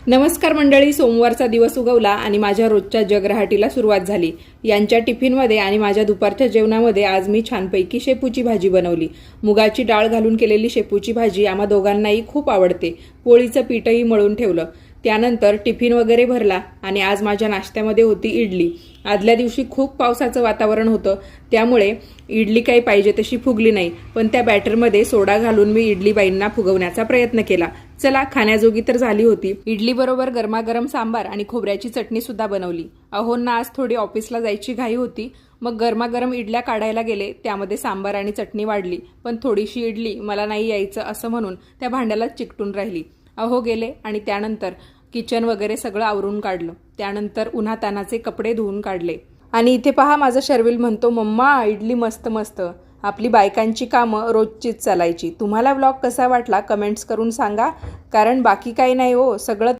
नमस्कार मंडळी, सोमवारचा दिवस उगवला आणि माझ्या रोजच्या जगरहाटीला सुरुवात झाली। यांच्या टिफिनमध्ये आणि माझ्या दुपारच्या जेवणामध्ये आज मी छानपैकी शेपूची भाजी बनवली। मुगाची डाळ घालून केलेली शेपूची भाजी आम्हा दोघांनाही खूप आवडते। पोळीचं पीठही मळून ठेवलं, त्यानंतर टिफिन वगैरे भरला आणि आज माझ्या नाश्त्यामध्ये होती इडली। आदल्या दिवशी खूप पावसाचं वातावरण होतं, त्यामुळे इडली काही पाहिजे तशी फुगली नाही, पण त्या बॅटरमध्ये सोडा घालून मी इडली बाईंना फुगवण्याचा प्रयत्न केला। चला, खाण्याजोगी तर झाली होती। इडली बरोबर गरमागरम सांबार आणि खोबऱ्याची चटणी सुद्धा बनवली। अहोंना आज थोडी ऑफिसला जायची घाई होती, मग गरमागरम इडल्या काढायला गेले, त्यामध्ये सांबार आणि चटणी वाढली, पण थोडीशी इडली मला नाही यायचं असं म्हणून त्या भांड्याला चिकटून राहिली। अहो गेले आणि त्यानंतर किचन वगैरे सगळं आवरून काढलं, त्यानंतर उन्हातानाचे कपडे धुवून काढले। आणि इथे पहा, माझा शर्विल म्हणतो, मम्मा इडली मस्त मस्त। आपली बायकांची कामं रोजचीच चालायची। तुम्हाला व्लॉग कसा वाटला कमेंट्स करून सांगा, कारण बाकी काही नाही हो, सगळं